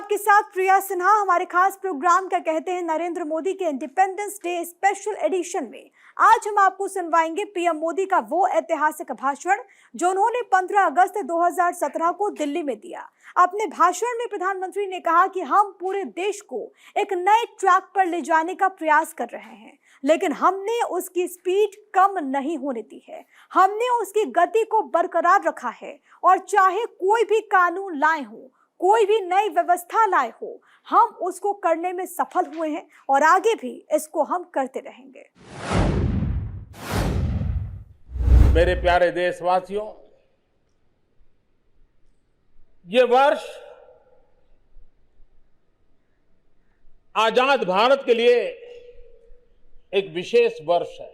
आपके साथ प्रिया सिन्हा। हमारे खास प्रोग्राम क्या कहते हैं नरेंद्र मोदी के इंडिपेंडेंस डे स्पेशल एडिशन में आज हम आपको सुनवाएंगे पीएम मोदी का वो ऐतिहासिक भाषण जो उन्होंने 15 अगस्त 2017 को दिल्ली में दिया। अपने भाषण में प्रधानमंत्री ने कहा कि हम पूरे देश को एक नए ट्रैक पर ले जाने का प्रयास कर रहे हैं, लेकिन हमने उसकी स्पीड कम नहीं होने दी है। हमने उसकी गति को बरकरार रखा है और चाहे कोई भी कानून लाए हो, कोई भी नई व्यवस्था लाए हो, हम उसको करने में सफल हुए हैं और आगे भी इसको हम करते रहेंगे। मेरे प्यारे देशवासियों, ये वर्ष आजाद भारत के लिए एक विशेष वर्ष है।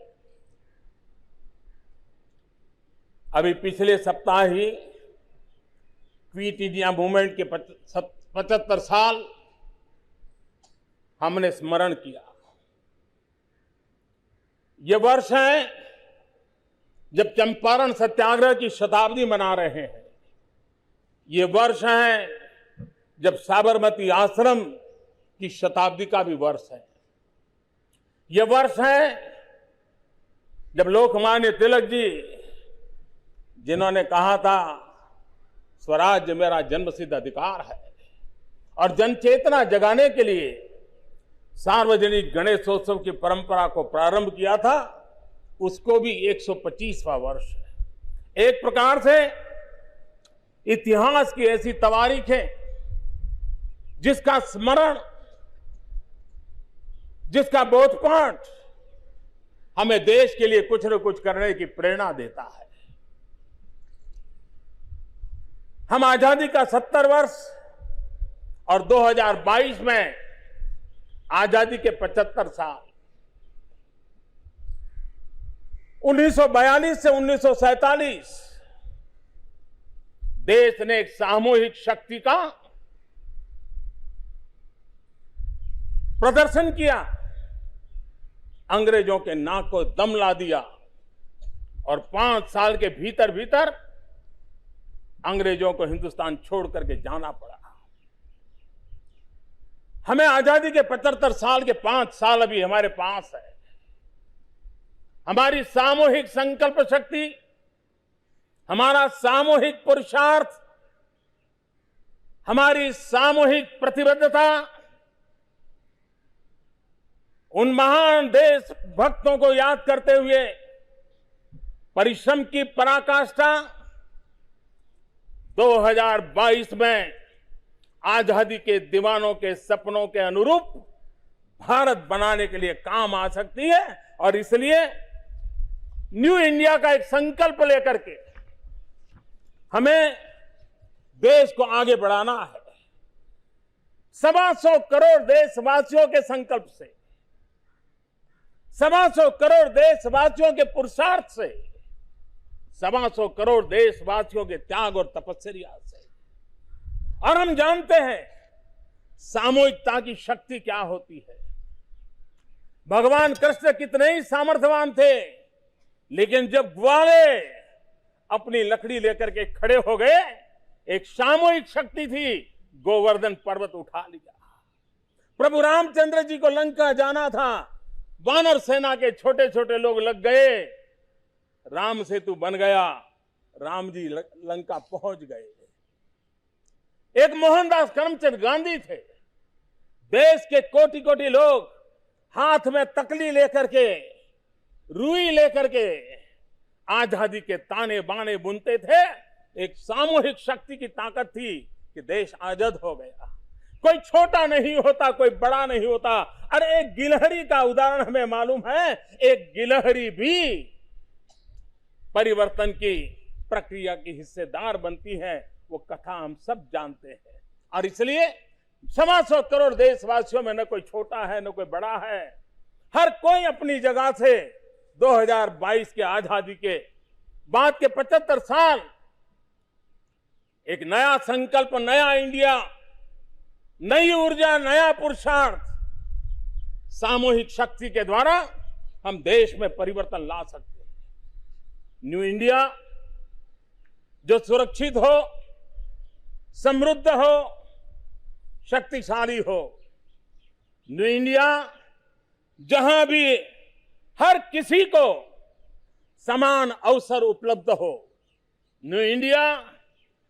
अभी पिछले सप्ताह ही क्विट इंडिया मूवमेंट के 75 साल हमने स्मरण किया। ये वर्ष है जब चंपारण सत्याग्रह की शताब्दी मना रहे हैं। ये वर्ष है जब साबरमती आश्रम की शताब्दी का भी वर्ष है। ये वर्ष है जब लोकमान्य तिलक जी, जिन्होंने कहा था स्वराज्य मेरा जन्मसिद्ध अधिकार है, और जनचेतना जगाने के लिए सार्वजनिक गणेशोत्सव की परंपरा को प्रारंभ किया था, उसको भी 125वां वर्ष है। एक प्रकार से इतिहास की ऐसी तवारीख है जिसका स्मरण, जिसका बोधपाठ हमें देश के लिए कुछ न कुछ करने की प्रेरणा देता है। हम आजादी का 70 वर्ष और 2022 में आजादी के 75 साल, 1942 से 1947 देश ने एक सामूहिक शक्ति का प्रदर्शन किया, अंग्रेजों के नाक को दम ला दिया और 5 साल के भीतर भीतर अंग्रेजों को हिंदुस्तान छोड़ करके जाना पड़ा। हमें आजादी के 75 साल के 5 साल अभी हमारे पास है। हमारी सामूहिक संकल्प शक्ति, हमारा सामूहिक पुरुषार्थ, हमारी सामूहिक प्रतिबद्धता उन महान देशभक्तों को याद करते हुए परिश्रम की पराकाष्ठा 2022 में आजादी के दीवानों के सपनों के अनुरूप भारत बनाने के लिए काम आ सकती है। और इसलिए न्यू इंडिया का एक संकल्प लेकर के हमें देश को आगे बढ़ाना है। 125 करोड़ देशवासियों के संकल्प से, 125 करोड़ देशवासियों के पुरुषार्थ से, 125 करोड़ देशवासियों के त्याग और तपस्या से। और हम जानते हैं सामूहिकता की शक्ति क्या होती है। भगवान कृष्ण कितने ही सामर्थ्यवान थे, लेकिन जब ग्वाले अपनी लकड़ी लेकर के खड़े हो गए, एक सामूहिक शक्ति थी, गोवर्धन पर्वत उठा लिया। प्रभु रामचंद्र जी को लंका जाना था, वानर सेना के छोटे छोटे लोग लग गए, राम सेतु बन गया, राम जी लंका पहुंच गए। एक मोहनदास करमचंद गांधी थे, देश के कोटि कोटि लोग हाथ में तकली लेकर के, रुई लेकर के आजादी के ताने बाने बुनते थे। एक सामूहिक शक्ति की ताकत थी कि देश आजाद हो गया। कोई छोटा नहीं होता, कोई बड़ा नहीं होता। अरे एक गिलहरी का उदाहरण हमें मालूम है, एक गिलहरी भी परिवर्तन की प्रक्रिया की हिस्सेदार बनती है। वो कथा हम सब जानते हैं। और इसलिए 125 करोड़ देशवासियों में न कोई छोटा है न कोई बड़ा है, हर कोई अपनी जगह से 2022 के आजादी के बाद के 75 साल एक नया संकल्प, नया इंडिया, नई ऊर्जा, नया पुरुषार्थ, सामूहिक शक्ति के द्वारा हम देश में परिवर्तन ला सकते हैं। न्यू इंडिया जो सुरक्षित हो, समृद्ध हो, शक्तिशाली हो। न्यू इंडिया जहां भी हर किसी को समान अवसर उपलब्ध हो। न्यू इंडिया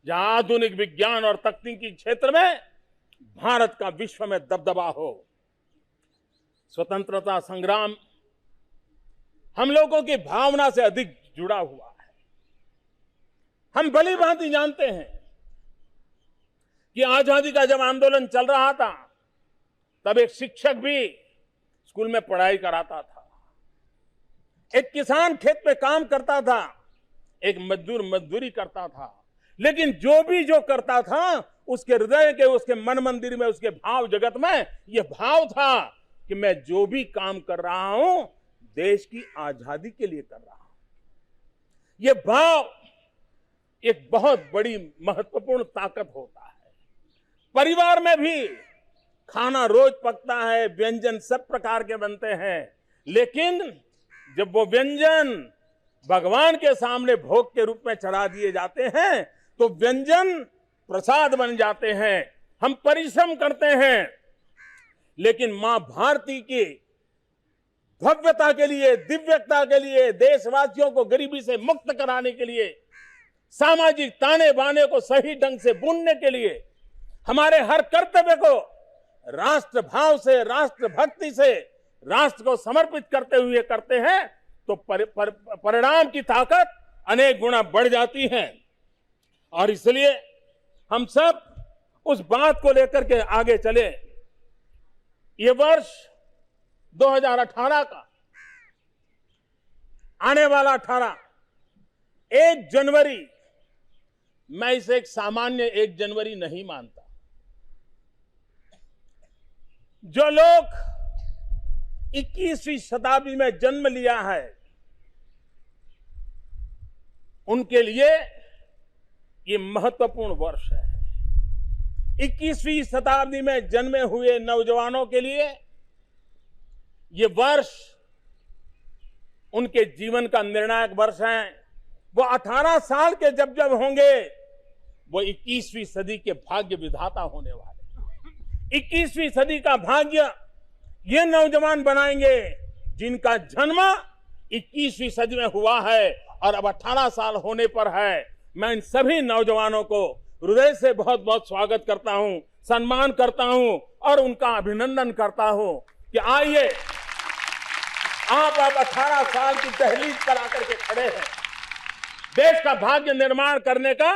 जहां आधुनिक विज्ञान और तकनीकी क्षेत्र में भारत का विश्व में दबदबा हो। स्वतंत्रता संग्राम हम लोगों की भावना से अधिक जुड़ा हुआ है। हम भली भांति जानते हैं कि आजादी का जब आंदोलन चल रहा था तब एक शिक्षक भी स्कूल में पढ़ाई कराता था, एक किसान खेत में काम करता था, एक मजदूर मजदूरी करता था। लेकिन जो करता था उसके हृदय के, उसके मन मंदिर में, उसके भाव जगत में यह भाव था कि मैं जो भी काम कर रहा हूं देश की आजादी के लिए कर रहा हूं। यह भाव एक बहुत बड़ी महत्वपूर्ण ताकत होता है। परिवार में भी खाना रोज पकता है, व्यंजन सब प्रकार के बनते हैं, लेकिन जब वो व्यंजन भगवान के सामने भोग के रूप में चढ़ा दिए जाते हैं तो व्यंजन प्रसाद बन जाते हैं। हम परिश्रम करते हैं, लेकिन मां भारती की भव्यता के लिए, दिव्यता के लिए, देशवासियों को गरीबी से मुक्त कराने के लिए, सामाजिक ताने बाने को सही ढंग से बुनने के लिए हमारे हर कर्तव्य को राष्ट्र भाव से, राष्ट्र भक्ति से, राष्ट्र को समर्पित करते हुए करते हैं तो परिणाम की ताकत अनेक गुना बढ़ जाती है। और इसलिए हम सब उस बात को लेकर के आगे चले। ये वर्ष 2018 का आने वाला 1 जनवरी, मैं इसे एक सामान्य 1 जनवरी नहीं मानता। जो लोग 21वीं शताब्दी में जन्म लिया है उनके लिए ये महत्वपूर्ण वर्ष है। 21वीं शताब्दी में जन्मे हुए नौजवानों के लिए ये वर्ष उनके जीवन का निर्णायक वर्ष है। वो 18 साल के जब होंगे वो 21वीं सदी के भाग्य विधाता होने वाले। 21वीं सदी का भाग्य ये नौजवान बनाएंगे जिनका जन्म 21वीं सदी में हुआ है और अब 18 साल होने पर है। मैं इन सभी नौजवानों को हृदय से बहुत बहुत स्वागत करता हूं, सम्मान करता हूं और उनका अभिनंदन करता हूं कि आइए, आप अब 18 साल की दहलीज पर आकर के खड़े हैं। देश का भाग्य निर्माण करने का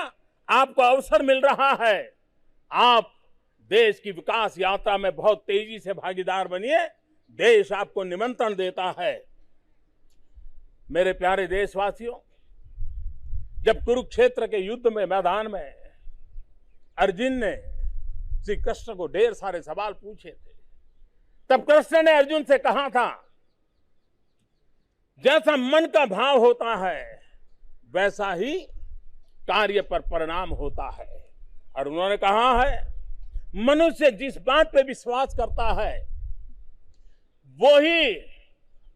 आपको अवसर मिल रहा है। आप देश की विकास यात्रा में बहुत तेजी से भागीदार बनिए। देश आपको निमंत्रण देता है। मेरे प्यारे देशवासियों, जब कुरुक्षेत्र के युद्ध में मैदान में अर्जुन ने श्री कृष्ण को ढेर सारे सवाल पूछे थे, तब कृष्ण ने अर्जुन से कहा था, जैसा मन का भाव होता है वैसा ही कार्य पर परिणाम होता है। और उन्होंने कहा है, मनुष्य जिस बात पे विश्वास करता है वही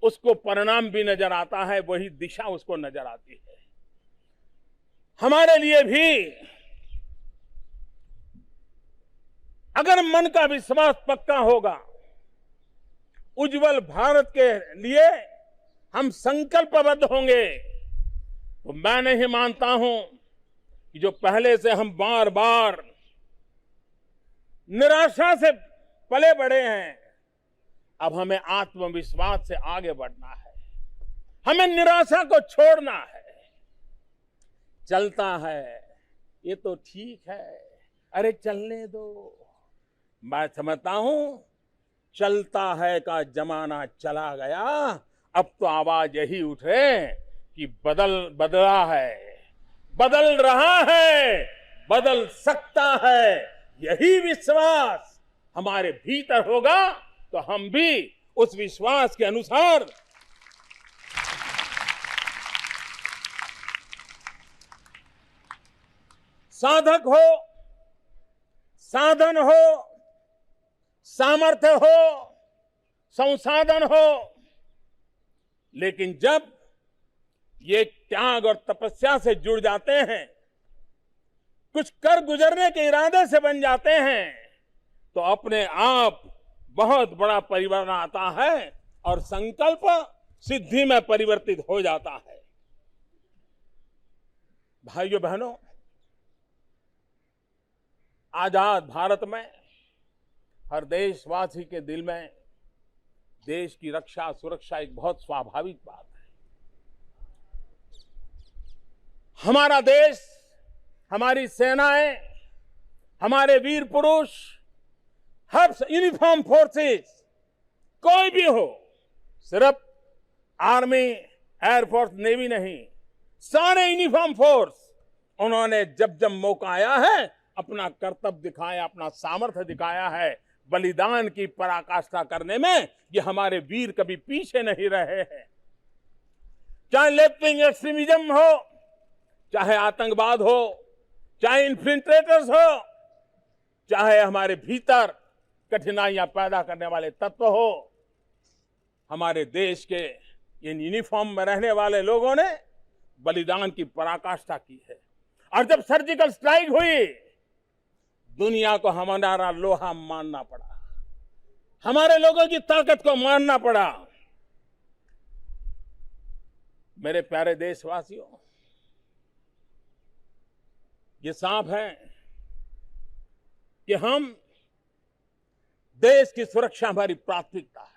उसको परिणाम भी नजर आता है, वही दिशा उसको नजर आती है। हमारे लिए भी अगर मन का विश्वास पक्का होगा, उज्जवल भारत के लिए हम संकल्पबद्ध होंगे, तो मैं नहीं मानता हूं कि जो पहले से हम बार बार निराशा से पले बढ़े हैं, अब हमें आत्मविश्वास से आगे बढ़ना है। हमें निराशा को छोड़ना है। चलता है ये तो ठीक है, अरे चलने दो। मैं समझता हूं चलता है का जमाना चला गया, अब तो आवाज यही उठे कि बदला है, बदल रहा है, बदल सकता है। यही विश्वास हमारे भीतर होगा तो हम भी उस विश्वास के अनुसार साधक हो, साधन हो, सामर्थ्य हो, संसाधन हो, लेकिन जब ये त्याग और तपस्या से जुड़ जाते हैं, कुछ कर गुजरने के इरादे से बन जाते हैं, तो अपने आप बहुत बड़ा परिवर्तन आता है और संकल्प सिद्धि में परिवर्तित हो जाता है। भाइयों बहनों, आजाद भारत में हर देशवासी के दिल में देश की रक्षा सुरक्षा एक बहुत स्वाभाविक बात है। हमारा देश, हमारी सेनाएं, हमारे वीर पुरुष, हर यूनिफॉर्म फोर्सेस कोई भी हो, सिर्फ आर्मी, एयरफोर्स, नेवी नहीं, सारे यूनिफॉर्म फोर्स, उन्होंने जब जब मौका आया है अपना कर्तव्य दिखाया, अपना सामर्थ्य दिखाया है। बलिदान की पराकाष्ठा करने में ये हमारे वीर कभी पीछे नहीं रहे हैं। चाहे लेफ्ट विंग एक्सट्रीमिज्म हो, चाहे आतंकवाद हो, चाहे इन्फिल्ट्रेटर्स हो, चाहे हमारे भीतर कठिनाइयां पैदा करने वाले तत्व हो, हमारे देश के इन यूनिफॉर्म में रहने वाले लोगों ने बलिदान की पराकाष्ठा की है। और जब सर्जिकल स्ट्राइक हुई, दुनिया को हमारा लोहा मानना पड़ा, हमारे लोगों की ताकत को मानना पड़ा। मेरे प्यारे देशवासियों, ये साफ है कि हम देश की सुरक्षा हमारी प्राथमिकता है,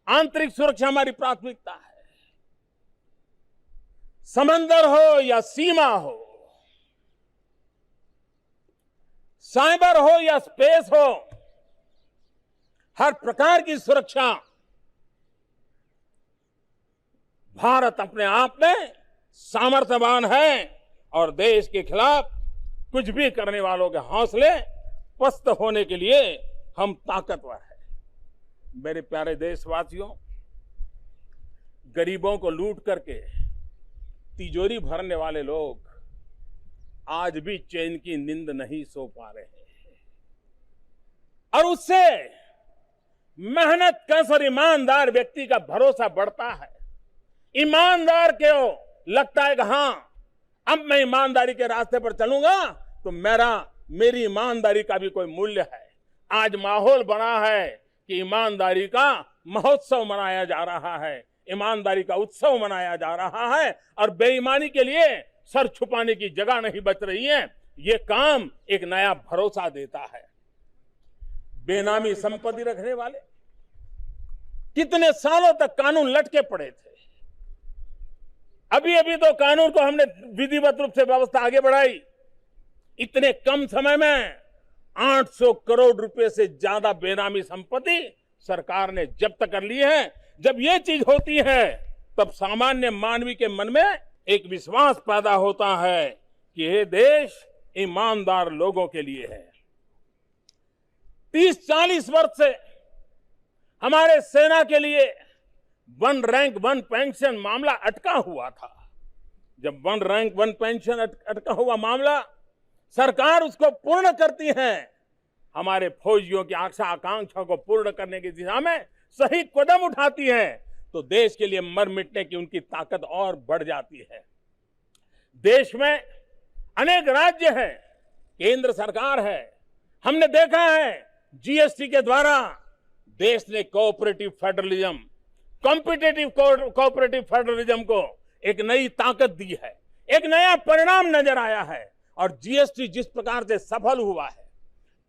आंतरिक सुरक्षा हमारी प्राथमिकता है। समंदर हो या सीमा हो, साइबर हो या स्पेस हो, हर प्रकार की सुरक्षा भारत अपने आप में सामर्थ्यवान है और देश के खिलाफ कुछ भी करने वालों के हौसले पस्त होने के लिए हम ताकतवर हैं। मेरे प्यारे देशवासियों, गरीबों को लूट करके तिजोरी भरने वाले लोग आज भी चैन की नींद नहीं सो पा रहे हैं और उससे मेहनत कश और ईमानदार व्यक्ति का भरोसा बढ़ता है। ईमानदार क्यों लगता है कि हां, अब मैं ईमानदारी के रास्ते पर चलूंगा तो मेरी ईमानदारी का भी कोई मूल्य है। आज माहौल बना है कि ईमानदारी का महोत्सव मनाया जा रहा है, ईमानदारी का उत्सव मनाया जा रहा है और बेईमानी के लिए सर छुपाने की जगह नहीं बच रही है। ये काम एक नया भरोसा देता है। बेनामी संपत्ति रखने वाले कितने सालों तक कानून लटके पड़े थे। अभी अभी तो कानून को हमने विधिवत रूप से व्यवस्था आगे बढ़ाई। इतने कम समय में 800 करोड़ रुपए से ज्यादा बेनामी संपत्ति सरकार ने जब्त कर ली है। जब ये चीज होती है तब सामान्य मानवी के मन में एक विश्वास पैदा होता है कि यह देश ईमानदार लोगों के लिए है। 30-40 वर्ष से हमारे सेना के लिए वन रैंक वन पेंशन मामला अटका हुआ था। जब वन रैंक वन पेंशन अटका हुआ मामला सरकार उसको पूर्ण करती है, हमारे फौजियों की आशा आकांक्षा को पूर्ण करने की दिशा में सही कदम उठाती है, तो देश के लिए मर मिटने की उनकी ताकत और बढ़ जाती है। देश में अनेक राज्य हैं, केंद्र सरकार है। हमने देखा है जीएसटी के द्वारा देश ने cooperative federalism, competitive cooperative federalism को एक नई ताकत दी है, एक नया परिणाम नजर आया है। और जीएसटी जिस प्रकार से सफल हुआ है,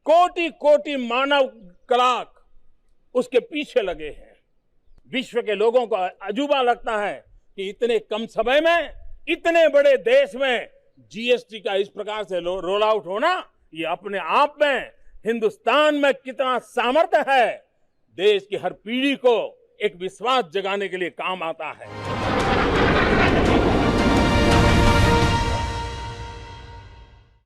कोटि कोटि मानव कलाक उसके पीछे लगे हैं। विश्व के लोगों को अजूबा लगता है कि इतने कम समय में इतने बड़े देश में जीएसटी का इस प्रकार से रोल आउट होना, ये अपने आप में हिंदुस्तान में कितना सामर्थ्य है, देश की हर पीढ़ी को एक विश्वास जगाने के लिए काम आता है।